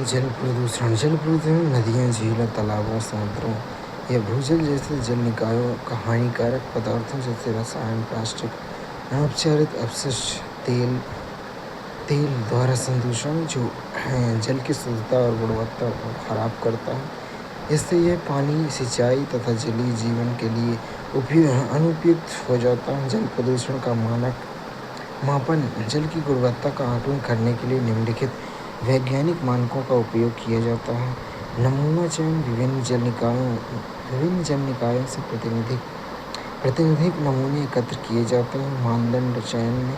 जल प्रदूषण नदियों, झीलों, तालाबों, समुद्रों या भूजल जैसे जल निकायों का हानिकारक पदार्थों जैसे रसायन, प्लास्टिक, अनौपचारिक अपशिष्ट, तेल द्वारा संदूषण जो जल की शुद्धता और गुणवत्ता को खराब करता है। इससे यह पानी, सिंचाई तथा जलीय जीवन के लिए अनुपयुक्त हो जाता है। जल प्रदूषण का मानक मापन जल की गुणवत्ता का आकलन करने के लिए निम्नलिखित वैज्ञानिक मानकों का उपयोग किया जाता है। नमूना चयन विभिन्न जल निकायों से प्रतिनिधिक नमूने एकत्र किए जाते हैं। मानदंड चयन में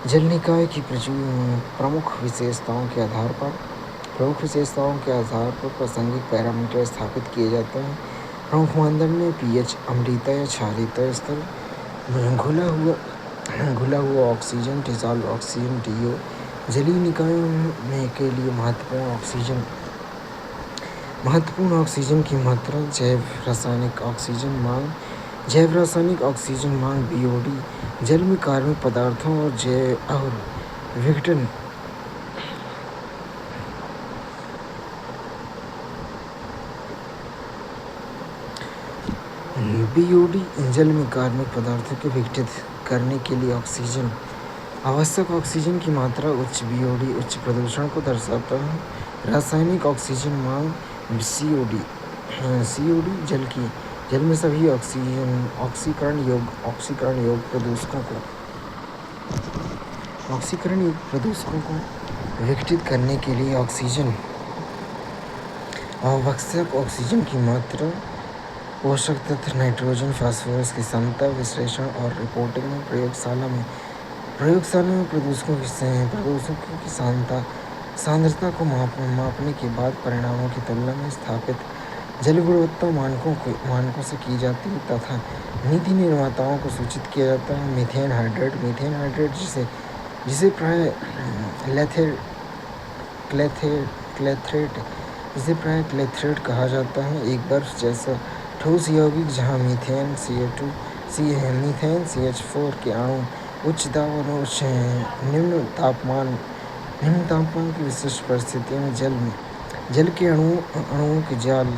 जल निकाय की प्रमुख विशेषताओं के आधार पर प्रासंगिक पैरामीटर स्थापित किए जाते हैं। प्रमुख मानदंड में पीएच, अम्लीयता या क्षारीयता स्तर, घुला हुआ ऑक्सीजन, डिसॉल्व ऑक्सीजन DO, जलीय निकायों में के लिए महत्वपूर्ण ऑक्सीजन की मात्रा, जैव रासायनिक ऑक्सीजन मांग BOD, जल में कार्बनिक पदार्थों और विघटन BOD, जल में कार्बनिक पदार्थों को विघटित करने के लिए ऑक्सीजन आवश्यक ऑक्सीजन की मात्रा, उच्च BOD उच्च प्रदूषण को दर्शाता है। रासायनिक ऑक्सीजन मांग COD, जल में सभी ऑक्सीकरण योग्य प्रदूषकों को विघटित करने के लिए ऑक्सीजन आवश्यक ऑक्सीजन की मात्रा, पोषक तत्व नाइट्रोजन, फास्फोरस की समता, विश्लेषण और रिपोर्टिंग में प्रयोगशाला में प्रदूषकों की सांद्रता को मापने के बाद परिणामों की तुलना में स्थापित जल गुणवत्ता मानकों से की जाती है तथा नीति निर्माताओं को सूचित किया जाता है। मीथेन हाइड्रेट जिसे प्राय क्लेथरेट कहा जाता है, एक बर्फ जैसा ठोस यौगिक जहाँ मीथेन CH4 के अणु उच्च दाब और निम्न तापमान की विशिष्ट परिस्थितियों में जल के अणुओं के जाल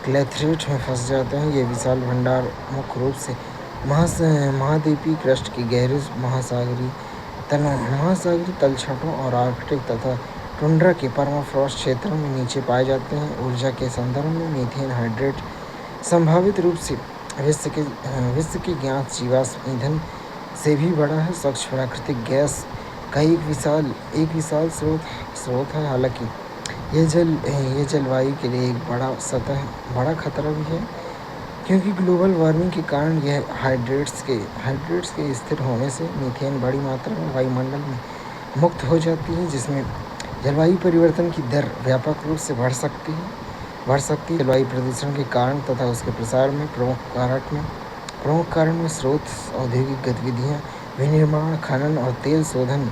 क्लेथरेट में फंस जाते हैं। ये विशाल भंडार मुख्य रूप से महाद्वीपीय क्रस्ट की गहरे महासागरीय तलछटों और आर्कटिक तथा टुंड्रा के परमाफ्रॉस्ट क्षेत्रों में नीचे पाए जाते हैं। ऊर्जा के संदर्भ में मीथेन हाइड्रेट संभावित रूप से विश्व के ज्ञात जीवाश्म ईंधन से भी बड़ा है। स्वच्छ प्राकृतिक गैस का एक विशाल स्रोत है। हालांकि यह जलवायु के लिए एक बड़ा खतरा भी है, क्योंकि ग्लोबल वार्मिंग के कारण यह हाइड्रेट्स के स्थिर होने से मीथेन बड़ी मात्रा में वायुमंडल में मुक्त हो जाती है, जिसमें जलवायु परिवर्तन की दर व्यापक रूप से बढ़ सकती है। जलवायु प्रदूषण के कारण तथा उसके प्रसार में प्रमुख कारण में स्रोत, औद्योगिक गतिविधियां, विनिर्माण, खनन और तेल शोधन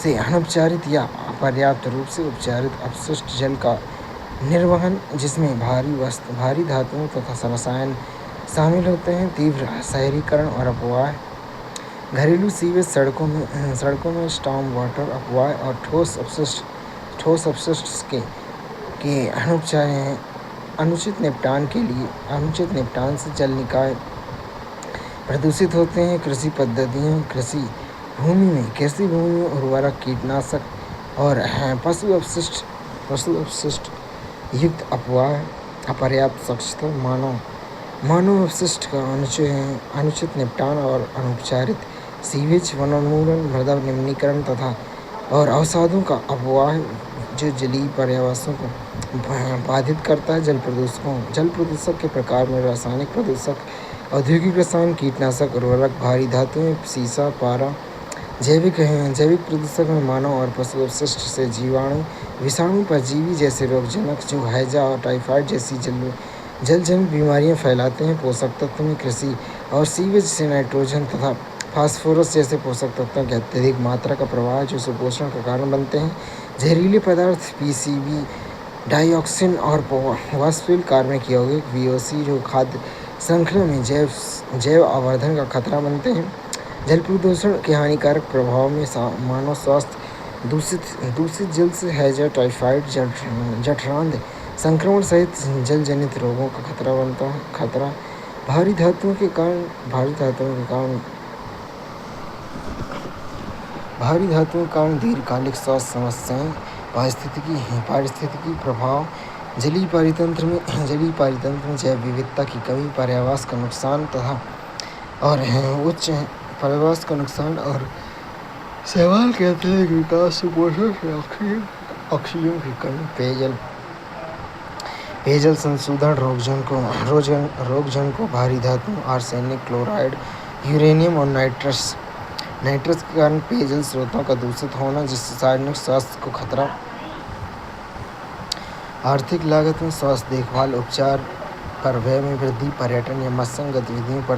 से अनौपचारिक या अपर्याप्त रूप से उपचारित अपशिष्ट जल का निर्वहन, जिसमें भारी धातुओं तथा रसायन शामिल होते हैं। तीव्र शहरीकरण और अपवाह, घरेलू सीवेज, सड़कों में स्टॉर्म वाटर अपवाह और ठोस अपशिष्ट के अनुचित निपटान से जल निकाय प्रदूषित होते हैं। कृषि पद्धतियाँ, कृषि भूमि में उर्वरक, कीटनाशक और पशु अपशिष्ट युक्त अपवाह, अपर्याप्त स्वच्छता, मानव अपशिष्ट का अनुचित निपटान और अनौपचारिक सीवेज, वनोन्मूलन, मृदा निम्नीकरण तथा और अवसादों का अपवाह जो जलीय पर्यावरण को बाधित करता है। जल प्रदूषक के प्रकार में रासायनिक प्रदूषक, औद्योगिक रसायन, कीटनाशक, उर्वरक, भारी धातुएं, सीसा, पारा। जैविक प्रदूषक में मानव और पशु अपशिष्ट से जीवाणु, विषाणु, परजीवी जैसे रोगजनक जो हैजा और टाइफाइड जैसी जलजनित बीमारियां फैलाते हैं। पोषक तत्व में कृषि और सीवेज से नाइट्रोजन तथा फास्फोरस जैसे पोषक तत्वों की अत्यधिक मात्रा का प्रवाह जो सुपोषण का कारण बनते हैं। जहरीले पदार्थ PCB, डाइऑक्सिन और वाष्पशील कार्बनिक यौगिक VOC जो खाद्य श्रृंखला में जैव आवर्धन का खतरा बनते हैं। जल प्रदूषण के हानिकारक प्रभाव में मानव स्वास्थ्य, दूषित दूषित जल से हैजा, टाइफाइड, जठरांध संक्रमण सहित जल जनित रोगों का खतरा बनता है। खतरा भारी धातुओं के कारण दीर्घकालिक स्वास्थ्य समस्याएं, पारिस्थितिकी प्रभाव, जलीय पारितंत्र में जैव विविधता की कमी, पर्यावरण का नुकसान और शैवाल के अत्यधिक विकास से पोषण से ऑक्सीजन की कमी, पेयजल संशोधन, रोगजनकों, भारी धातु, आर्सेनिक, क्लोराइड, यूरेनियम और नाइट्रस के कारण पेयजल स्रोतों का दूषित होना, जिससे सार्वजनिक स्वास्थ्य को खतरा। आर्थिक लागत में स्वास्थ्य देखभाल उपचार पर व्यय में वृद्धि, पर्यटन या मत्स्य गतिविधियों पर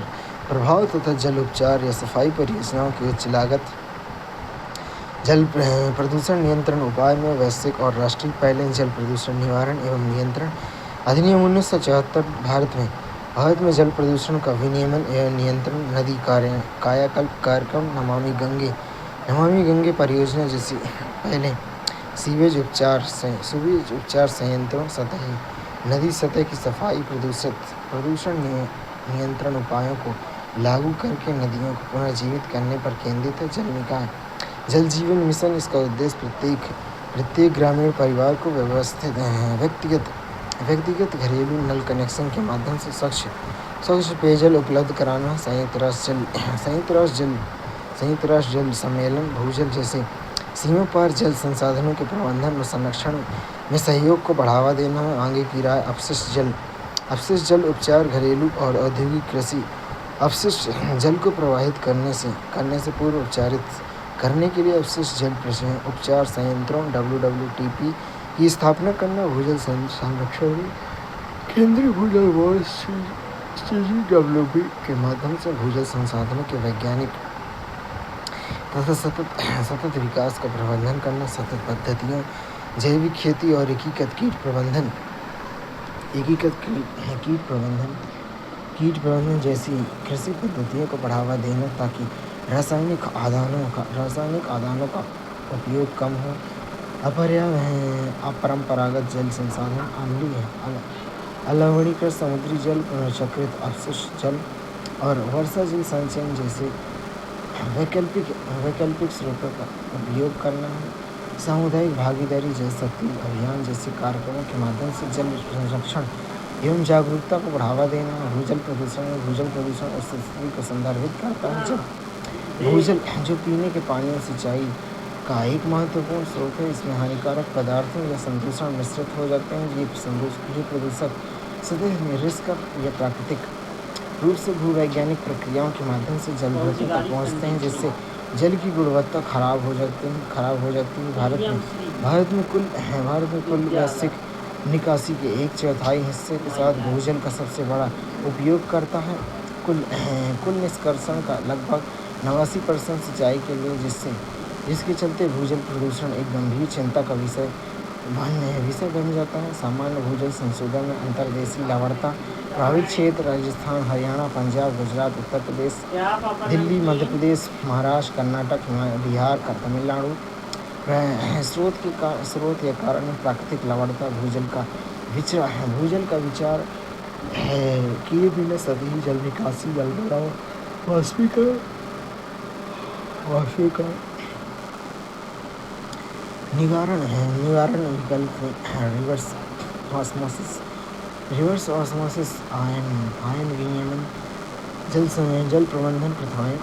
प्रभाव तथा जल उपचार या सफाई परियोजनाओं की उच्च लागत। जल प्रदूषण नियंत्रण उपाय में वैश्विक और राष्ट्रीय पहले जल प्रदूषण निवारण एवं नियंत्रण अधिनियम 1974 भारत में जल प्रदूषण का विनियमन एवं नियंत्रण, नदी कायाकल्प कार्यक्रम, नमामि गंगे परियोजना जैसी पहले सीवेज उपचार संयंत्रों, नदी सतह की सफाई, प्रदूषण नियंत्रण उपायों को लागू करके नदियों को पुनर्जीवित करने पर केंद्रित है। जल निकाय जल जीवन मिशन, इसका उद्देश्य प्रत्येक ग्रामीण परिवार को व्यक्तिगत घरेलू नल कनेक्शन के माध्यम से स्वच्छ पेयजल उपलब्ध कराना। संयुक्त राष्ट्र जल सम्मेलन भूजल जैसे सीमा पार जल संसाधनों के प्रबंधन और संरक्षण में सहयोग को बढ़ावा देना। आगे की राय, अपशिष्ट जल उपचार, घरेलू और औद्योगिक कृषि अपशिष्ट जल को प्रवाहित करने से पूर्व उपचारित करने के लिए अपशिष्ट जल उपचार संयंत्रों WWTP की स्थापना करना। भूजल संरक्षण केंद्रीय भूजल बोर्ड CGWB के माध्यम से भूजल संसाधनों के वैज्ञानिक तथा सतत विकास का प्रबंधन करना। सतत पद्धतियों, जैविक खेती और एकीकृत कीट प्रबंधन जैसी कृषि पद्धतियों को बढ़ावा देना, ताकि रासायनिक आदानों का उपयोग कम हो। अपरंपरागत जल संसाधन, अम्लीय, अलवणीकृत समुद्री जल, पुनर्चक्रित अपशिष्ट जल और वर्षा जल संचयन जैसे वैकल्पिक स्रोतों का उपयोग करना है। सामुदायिक भागीदारी, जल शक्ति अभियान जैसे कार्यक्रमों के माध्यम से जल संरक्षण एवं जागरूकता को बढ़ावा देना। भूजल प्रदूषण उस स्थिति को संदर्भित करता है जब भूजल जो पीने के पानी और सिंचाई का एक महत्वपूर्ण स्रोत है, इसमें हानिकारक पदार्थों या संदूषण मिश्रित हो जाते हैं। ये प्रदूषक सतह में रिस्क या प्राकृतिक रूप से भूवैज्ञानिक प्रक्रियाओं के माध्यम से जल धरती तक पहुँचते हैं, जिससे जल की गुणवत्ता खराब हो जाती है। भारत में कुल वैश्विक निकासी के 1/4 हिस्से के साथ भूजल का सबसे बड़ा उपयोग करता है। कुल निष्कर्षण का लगभग 89% सिंचाई के लिए, जिसके चलते भूजल प्रदूषण एक गंभीर चिंता का विषय बन जाता है। सामान्य भूजल संशोधन में अंतर्देशीय लवणता प्रभावित क्षेत्र राजस्थान, हरियाणा, पंजाब, गुजरात, उत्तर प्रदेश, दिल्ली, मध्य प्रदेश, महाराष्ट्र, कर्नाटक, बिहार, तमिलनाडु। स्रोत या कारण प्राकृतिक लवणता, भूजल का विचार किए बिना सतही जल निकासी, जल भराव, वाष्पीकरण, निवारण विकल्प रिवर्स ऑस्मोसिस, आयन विनियमन, जल प्रबंधन प्रथाएं,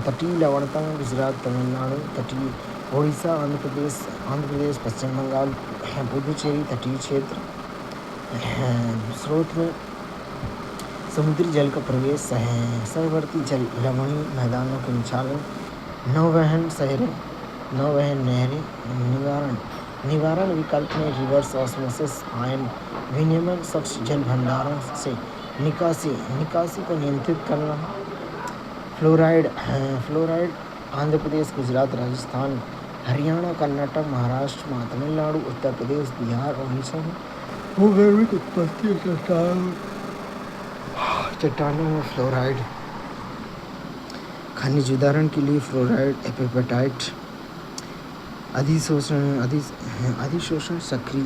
तटीय लवणता, गुजरात, तमिलनाडु, तटीय ओडिशा, आंध्र प्रदेश, पश्चिम बंगाल, पुदुचेरी, तटीय क्षेत्र। स्रोत में समुद्री जल का प्रवेश, सहवर्ती जल, लवणीय मैदानों के निचालन, नौवहन नहरें। निवारण विकल्प में रिवर्स ऑस्मोसिस, आयन विनियमन, स्वच्छ जल भंडारण से निकासी को नियंत्रित करना। फ्लोराइड आंध्र प्रदेश, गुजरात, राजस्थान, हरियाणा, कर्नाटक, महाराष्ट्र, तमिलनाडु, उत्तर प्रदेश, बिहार, ओडिशा में भूगर्भिक उत्पत्ति चट्टानों में फ्लोराइड खनिज। उदाहरण के लिए फ्लोराइड एपिटाइट अधिशोषण सक्रिय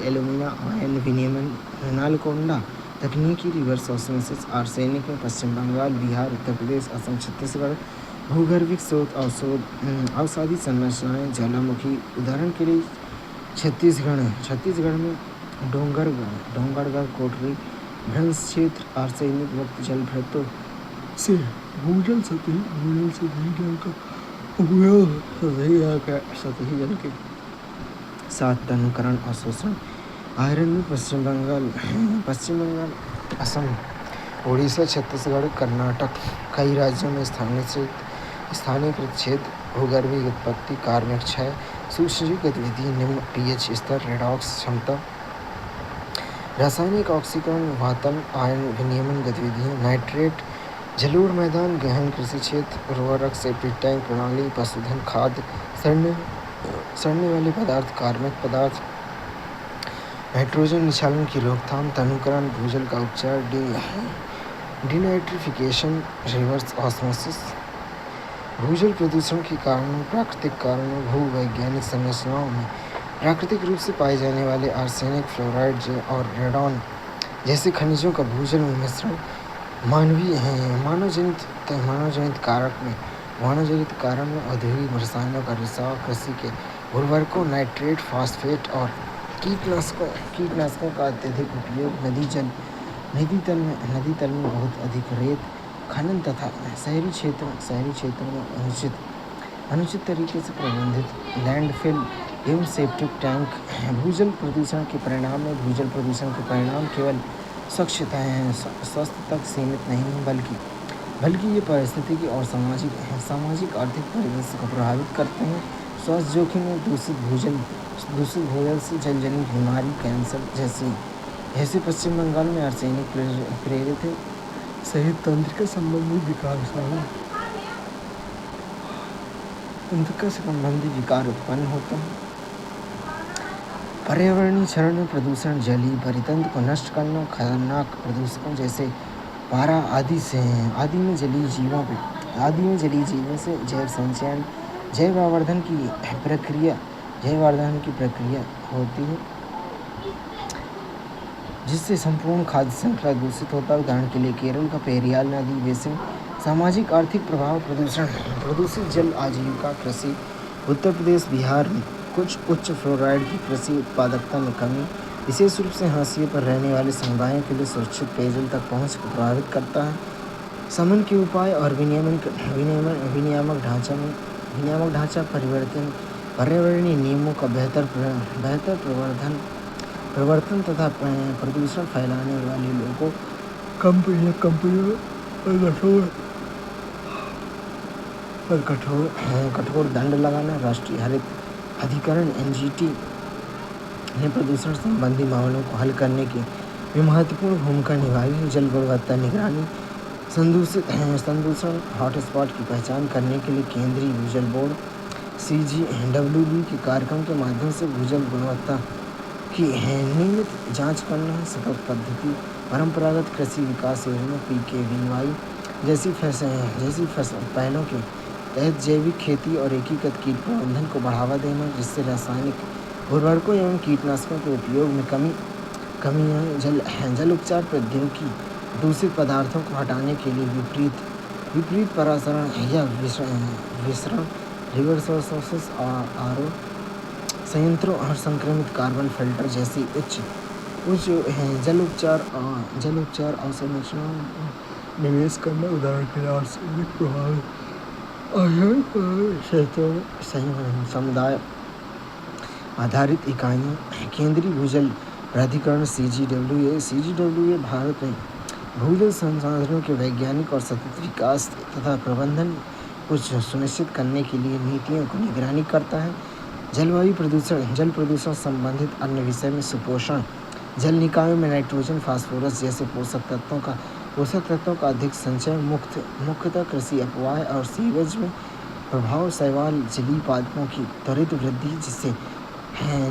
एल्यूमिना आयन विनियमन नालकोंडा तकनीकी रिवर्स ऑस्मोसिस आर्सेनिक में पश्चिम बंगाल, बिहार, उत्तर प्रदेश, असम, छत्तीसगढ़ भूगर्भिक स्रोत अवसादी संरचनाएं ज्वालामुखी। उदाहरण के लिए छत्तीसगढ़ में डोंगरगढ़ कोटरी भ्रंश क्षेत्र आर्सेनिक युक्त जलभृतों से भूजल सतही जल का उपयोग सतही जल के साथ तनुकरण और शोषण। आयरन में पश्चिम बंगाल, असम, उड़ीसा, छत्तीसगढ़, कर्नाटक कई राज्यों में स्थानीयकृत क्षेत्र भूगर्भीय उत्पत्ति कार्बनिक क्षय सूक्ष्म गतिविधि निम्न पीएच स्तर रेडॉक्स क्षमता रासायनिक ऑक्सीकरण वातन आयन विनियमन गतिविधियाँ नाइट्रेट जलोढ़ मैदान गहन कृषि क्षेत्र उर्वरक सेप्टिक टैंक प्रणाली पशुधन खाद्य सड़ने वाले पदार्थ कार्बनिक पदार्थ नाइट्रोजन निक्षालन की रोकथाम तनुकरण भूजल का उपचार डिनाइट्रिफिकेशन रिवर्स ऑस्मोसिस। भूजल प्रदूषण के कारणों प्राकृतिक कारणों भूवैज्ञानिक संरचनाओं में प्राकृतिक रूप से पाए जाने वाले आर्सेनिक फ्लोराइड और रेडॉन जैसे खनिजों का भूजल में मिश्रण मानवजनित कारण में औद्योगिक रसायनों का रिसाव कृषि के उर्वरकों नाइट्रेट फास्फेट और कीटनाशकों का अत्यधिक उपयोग नदी तल में बहुत अधिक रेत खनन तथा शहरी क्षेत्रों में अनुचित तरीके से प्रबंधित लैंडफिल एवं सेप्टिक टैंक। भूजल प्रदूषण के परिणाम केवल स्वास्थ्य तक सीमित नहीं हैं बल्कि ये पारिस्थितिकी और सामाजिक आर्थिक परिदृश्य को प्रभावित करते हैं। स्वास्थ्य जोखिम में दूषित भूजल से जलजनित बीमारी कैंसर जैसे पश्चिम बंगाल में आर्सेनिक प्रेरित है सहित तंत्रिका संबंधी विकार उत्पन्न होता है। पर्यावरणीय क्षरण में प्रदूषण जलीय परितंत्र को नष्ट करना खतरनाक प्रदूषकों जैसे पारा आदि में जलीय जीवों से जैव संचयन जैवावर्धन की प्रक्रिया होती है जिससे संपूर्ण खाद्य श्रृंखला दूषित होता है। उदाहरण के लिए केरल का पेरियार नदी बेसिन। सामाजिक आर्थिक प्रभाव प्रदूषित जल आजीविका कृषि। उत्तर प्रदेश बिहार में कुछ उच्च फ्लोराइड की कृषि उत्पादकता में कमी विशेष रूप से हाशिए पर रहने वाले समुदायों के लिए सुरक्षित पेयजल तक पहुँच को प्रभावित करता है। शमन के उपाय और विनियामक ढांचा परिवर्तन पर्यावरणीय नियमों का बेहतर प्रवर्तन तथा प्रदूषण फैलाने वाले लोगों कंपनियों पर कठोर दंड लगाना। राष्ट्रीय हरित अधिकरण NGT ने प्रदूषण संबंधी मामलों को हल करने की महत्वपूर्ण भूमिका निभाई है। जल गुणवत्ता निगरानी संदूषण हॉटस्पॉट की पहचान करने के लिए केंद्रीय भूजल बोर्ड CGWB के कार्यक्रम के माध्यम से भूजल गुणवत्ता की नियमित जांच करना। सतत पद्धति परंपरागत कृषि विकास योजना PKVY जैसी पहलों के तहत जैविक खेती और एकीकृत कीट प्रबंधन को बढ़ावा देना जिससे रासायनिक उर्वरकों एवं कीटनाशकों के उपयोग में कमी आए। जल उपचार प्रौद्योगिकी दूषित पदार्थों को हटाने के लिए विपरीत परासरण या विसरण रिवर्स ऑस्मोसिस RO संयंत्रों और संक्रमित कार्बन फिल्टर जैसी उच्च जल उपचार अवसंरचनाओं में निवेश करना। उदाहरण के लिए आर्सेनिक प्रभावित क्षेत्रों में समुदाय आधारित इकाइयाँ। केंद्रीय भूजल प्राधिकरण CGWA भारत में भूजल संसाधनों के वैज्ञानिक और सतत विकास तथा प्रबंधन को सुनिश्चित करने के लिए नीतियों की निगरानी करता है। जल प्रदूषण संबंधित अन्य विषय में सुपोषण जल निकायों में नाइट्रोजन फास्फोरस जैसे पोषक तत्वों का अधिक संचय मुख्यतः कृषि अपवाह और सीवेज में प्रभाव शैवाल जलीय पादपों की त्वरित वृद्धि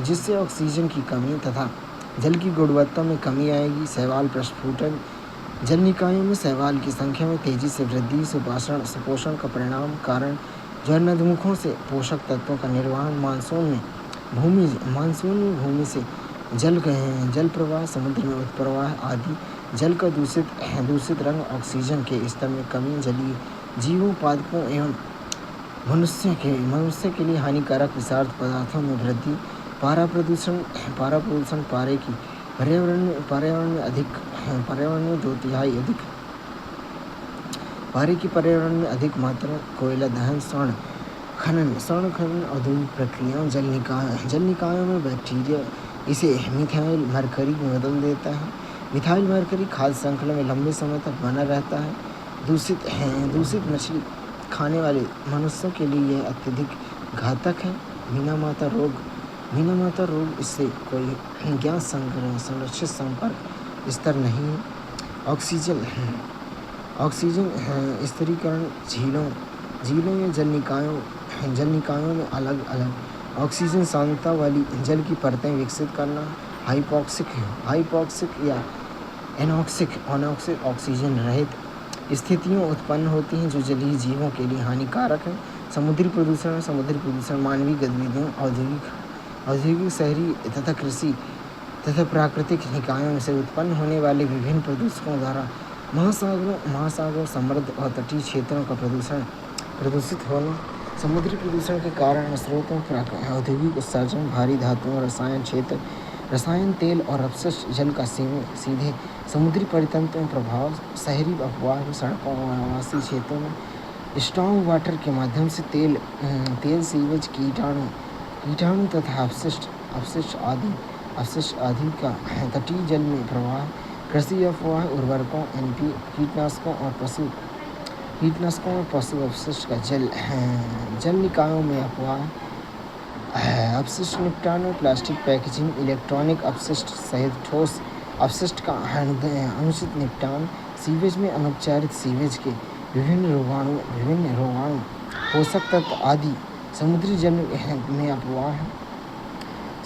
जिससे ऑक्सीजन की कमी तथा जल की गुणवत्ता में कमी आएगी। शैवाल प्रस्फुटन जल निकायों में शैवाल की संख्या में तेजी से वृद्धि सुपोषण का कारण जलनदमुखों से पोषक तत्वों का निर्वहन, मानसून में भूमि से जल प्रवाह, समुद्र में उत्प्रवाह आदि, जल का दूषित रंग, ऑक्सीजन के स्तर में कमी, जलीय जीवों, पादपों एवं मनुष्य के लिए हानिकारक विषाक्त पदार्थों में वृद्धि, पारा प्रदूषण, पर्यावरण में अधिक मात्रा कोयला दहन, स्वर्ण खनन, औद्योगिक प्रक्रियाओं, जल निकायों में बैक्टीरिया इसे मिथाइल मरकरी में बदल देता है। मिथाइल मरकरी खाद्य श्रृंखला में लंबे समय तक बना रहता है। दूषित मछली खाने वाले मनुष्यों के लिए यह अत्यधिक घातक है। मीनामाता रोग इससे कोई ज्ञात संरक्षित संपर्क स्तर नहीं है। ऑक्सीजन स्थिरीकरण, झीलों या जल निकायों में अलग अलग ऑक्सीजन सांद्रता वाली जल की परतें विकसित करना, हाइपॉक्सिक या अनॉक्सिक ऑक्सीजन रहित स्थितियाँ उत्पन्न होती हैं जो जलीय जीवों के लिए हानिकारक हैं। समुद्री प्रदूषण मानवीय गतिविधियों, औद्योगिक, शहरी तथा कृषि तथा प्राकृतिक निकायों से उत्पन्न होने वाले विभिन्न प्रदूषकों द्वारा महासागरों, समुद्र और तटीय क्षेत्रों का प्रदूषित होना। समुद्री प्रदूषण के कारण स्रोतों, औद्योगिक उत्सर्जन, भारी धातुओं, रसायन, तेल और अपशिष्ट जल का सीधे समुद्री परितंत्र में प्रभाव। शहरी अपवाह, सड़कों और आवासीय क्षेत्रों में स्टॉर्म वाटर के माध्यम से तेल, सीवेज, कीटाणु तथा अपशिष्ट आदि का तटीय जल में प्रवाह। कृषि अफवाह, उर्वरकों, कीटनाशकों और पशु अपशिष्ट का जल निकायों में अफवाह। अपशिष्ट निपटान, प्लास्टिक पैकेजिंग, इलेक्ट्रॉनिक अपशिष्ट सहित ठोस अपशिष्ट का अनुचित निपटान। सीवेज में अनुपचारित सीवेज के विभिन्न रोगाणु, पोषक तत्व आदि समुद्री जल में अफवाह है।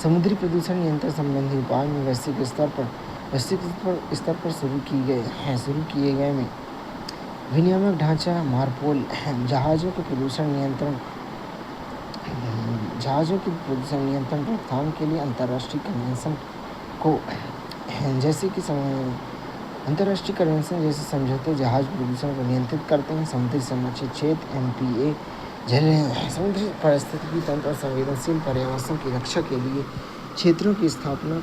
समुद्री प्रदूषण नियंत्रण संबंधी उपाय में वैश्विक स्तर पर शुरू किए गए में विनियामक ढांचा, मार्पोल, जहाज़ों के प्रदूषण नियंत्रण रोकथाम के लिए अंतर्राष्ट्रीय कन्वेंशन जैसे समझौते जहाज प्रदूषण को नियंत्रित करते हैं। समुद्री संरक्षित क्षेत्र MPA समुद्री पारिस्थितिकी तंत्र और संवेदनशील पर्यावरण की रक्षा के लिए क्षेत्रों की स्थापना।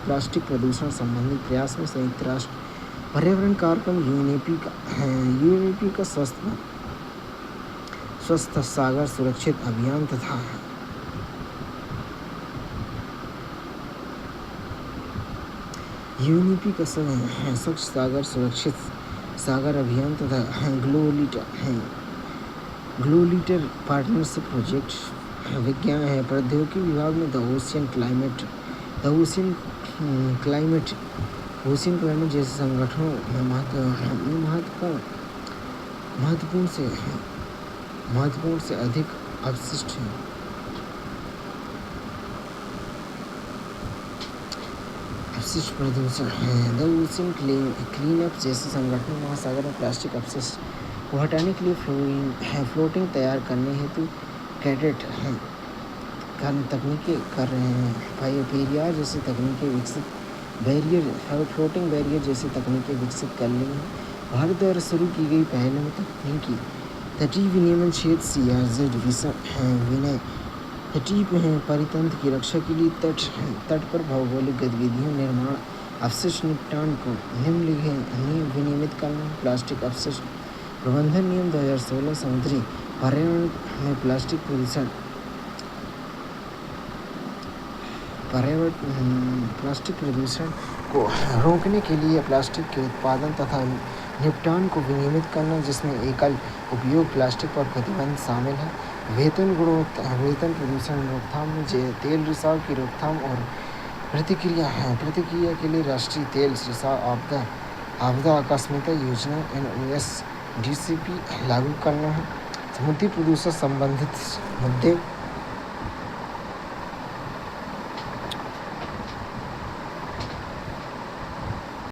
प्लास्टिक प्रदूषण संबंधी प्रयास में संयुक्त राष्ट्र पर्यावरण कार्यक्रम UNEP का स्वस्थ सागर सुरक्षित अभियान तथा स्वच्छ सागर सुरक्षित सागर अभियान तथा ग्लोलीटर पार्टनरशिप प्रोजेक्ट। विज्ञान है प्रौद्योगिकी विभाग में द ओशियन क्लाइमेट जैसे संगठनों में महत्वपूर्ण से अधिक अपशिष्ट हैं। अपशिष्ट प्रदूषण द ओशियन क्लीनअप जैसे संगठन महासागर में प्लास्टिक अपशिष्ट को हटाने के लिए फ्लोटिंग तैयार करने हेतु कैडेट तकनीकें कर रहे हैं। पेरियार जैसे तकनीकें विकसित फ्लोटिंग बैरियर जैसी तकनीकें विकसित कर ली हैं। भारत द्वारा शुरू की गई पहल में तकनीकी तटीय विनियमन क्षेत्र CRZ विनय तटीय परितंत्र की रक्षा के लिए तट पर भौगोलिक गतिविधियों, निर्माण, अपशिष्ट निपटान को विनियमित करना। प्लास्टिक अपशिष्ट प्रबंधन नियम 2016 समुद्री पर्यावरण में प्लास्टिक प्रदूषण को रोकने के लिए प्लास्टिक के उत्पादन तथा निपटान को विनियमित करना, जिसमें एकल उपयोग प्लास्टिक पर प्रतिबंध शामिल है। वेतन प्रदूषण रोकथाम में तेल रिसाव की रोकथाम और प्रतिक्रिया के लिए राष्ट्रीय तेल रिसाव आपदा आकस्मिकता योजना NOSDCP लागू करना है। समुद्री प्रदूषण संबंधित मुद्दे